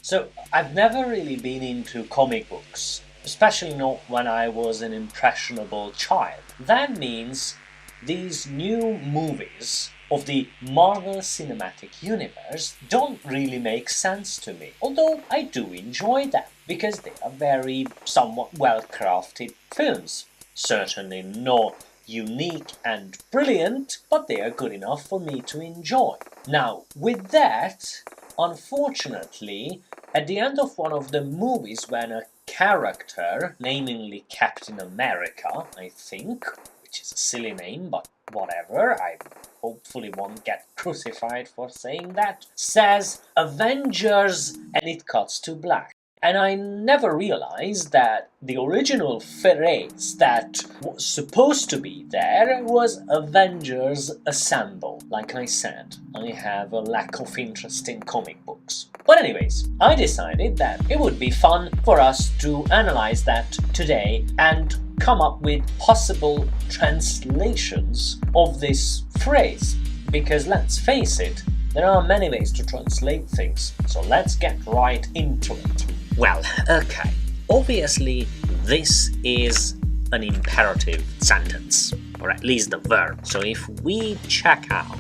So, I've never really been into comic books, especially not when I was an impressionable child. That means these new movies of the Marvel Cinematic Universe don't really make sense to me, although I do enjoy them because they are very somewhat well crafted films. Certainly not unique and brilliant, but they are good enough for me to enjoy. Now, with that, unfortunately, at the end of one of the movies, when a character, namely Captain America, I think, which is a silly name, but whatever, I hopefully won't get crucified for saying that, says Avengers and it cuts to black. And I never realized that the original phrase that was supposed to be there was Avengers Assemble. Like I said, I have a lack of interest in comic books. But anyways, I decided that it would be fun for us to analyze that today and come up with possible translations of this phrase. Because let's face it, there are many ways to translate things, so let's get right into it. Well, okay, obviously this is an imperative sentence, or at least the verb. So if we check out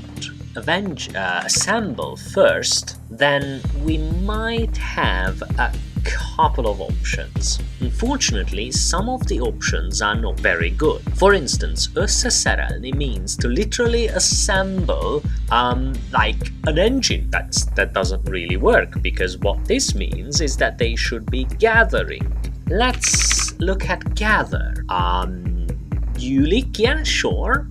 assemble first, then we might have a couple of options. Unfortunately, some of the options are not very good. For instance, össäsärelni means to literally assemble like an engine. That doesn't really work, because what this means is that they should be gathering. Let's look at gather. Julik, yeah, sure.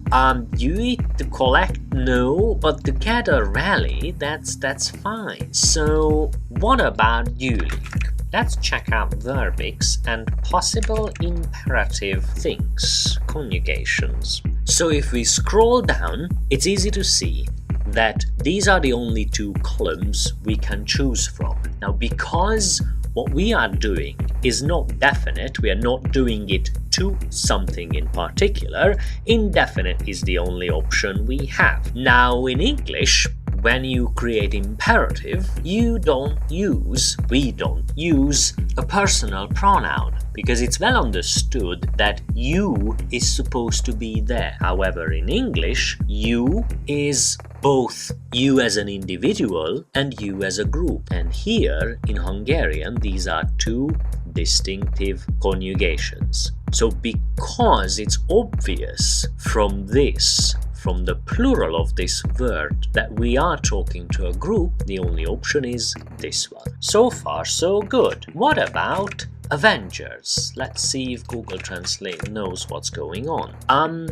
You to collect, no, but to gather rally, that's fine. So what about Julik? Let's check out verbics and possible imperative things, conjugations. So if we scroll down, it's easy to see that these are the only two columns we can choose from. Now, because what we are doing is not definite, we are not doing it to something in particular, indefinite is the only option we have. Now, in English, when you create imperative, we don't use a personal pronoun, because it's well understood that you is supposed to be there. However, in English, you is both you as an individual and you as a group. And here, in Hungarian, these are two distinctive conjugations. So because it's obvious from the plural of this word that we are talking to a group, the only option is this one. So far, so good. What about Avengers? Let's see if Google Translate knows what's going on.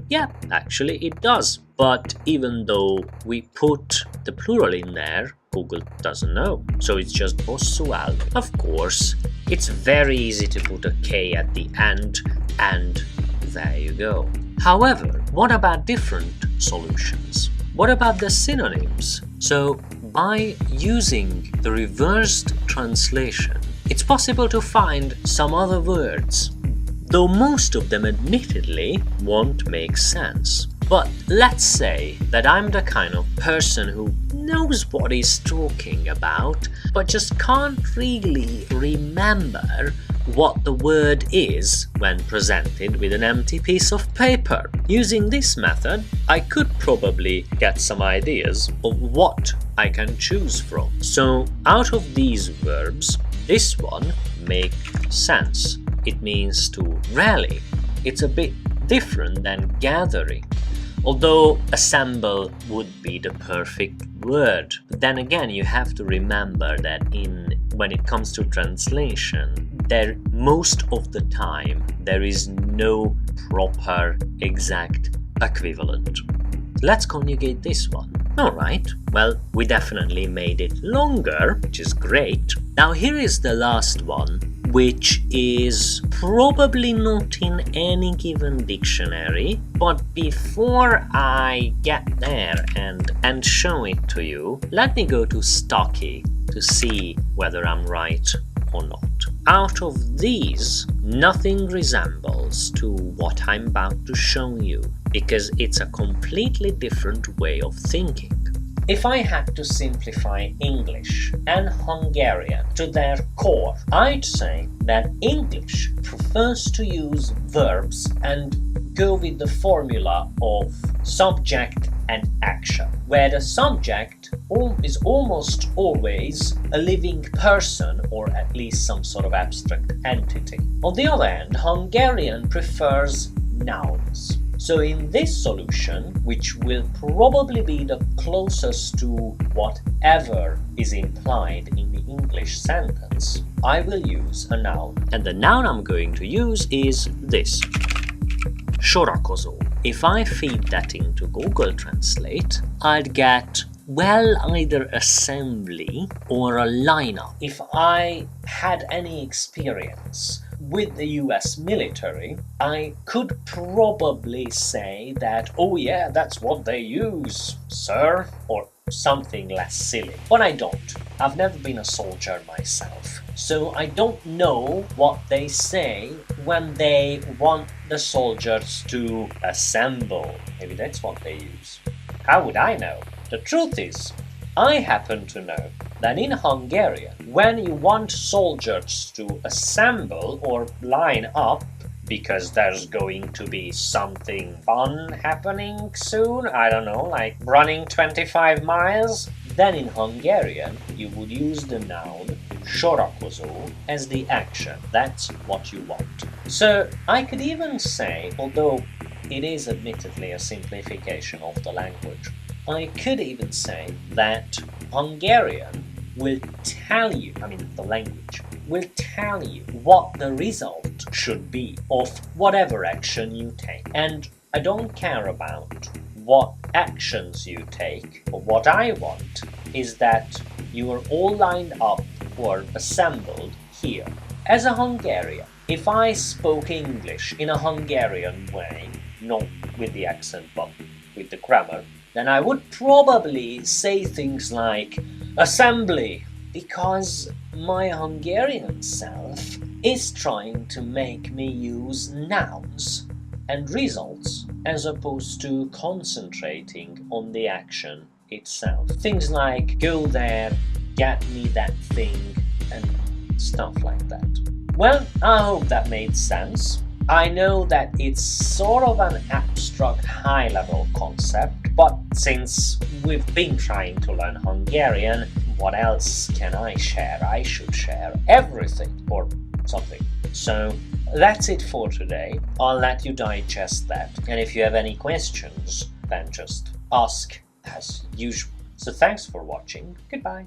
Yeah, actually it does. But even though we put the plural in there, Google doesn't know. So it's just possual. Of course, it's very easy to put a K at the end, and there you go. However, what about different solutions? What about the synonyms? So, by using the reversed translation, it's possible to find some other words, though most of them admittedly won't make sense. But let's say that I'm the kind of person who knows what he's talking about, but just can't really remember what the word is when presented with an empty piece of paper. Using this method, I could probably get some ideas of what I can choose from. So, out of these verbs, this one makes sense. It means to rally. It's a bit different than gathering. Although assemble would be the perfect word. But then again, you have to remember that when it comes to translation, most of the time there is no proper exact equivalent. Let's conjugate this one. Alright, well, we definitely made it longer, which is great. Now here is the last one, which is probably not in any given dictionary, but before I get there and show it to you, let me go to Stocky to see whether I'm right or not. Out of these, nothing resembles to what I'm about to show you, because it's a completely different way of thinking. if I had to simplify English and Hungarian to their core, I'd say that English prefers to use verbs and go with the formula of subject and action, where the subject is almost always a living person or at least some sort of abstract entity. On the other hand, Hungarian prefers nouns. So in this solution, which will probably be the closest to whatever is implied in the English sentence, I will use a noun. And the noun I'm going to use is this. Sorakozó. If I feed that into Google Translate, I'd get, well, either assembly or a lineup. If I had any experience with the US military, I could probably say that, oh yeah, that's what they use, sir, or something less silly. But I don't. I've never been a soldier myself, so I don't know what they say when they want the soldiers to assemble. Maybe that's what they use. How would I know? The truth is, I happen to know that in Hungarian, when you want soldiers to assemble or line up, because there's going to be something fun happening soon, I don't know, like running 25 miles, then in Hungarian you would use the noun sorakozó as the action. That's what you want. So I could even say, although it is admittedly a simplification of the language, I could even say that Hungarian will tell you, the language, will tell you what the result should be of whatever action you take. And I don't care about what actions you take, but what I want is that you are all lined up or assembled here. As a Hungarian, if I spoke English in a Hungarian way, not with the accent but with the grammar, then I would probably say things like assembly, because my Hungarian self is trying to make me use nouns and results as opposed to concentrating on the action itself. Things like go there, get me that thing, and stuff like that. Well, I hope that made sense. I know that it's sort of an abstract high-level concept, but since we've been trying to learn Hungarian, what else can I share? I should share everything or something. So that's it for today. I'll let you digest that. And if you have any questions, then just ask as usual. So thanks for watching. Goodbye.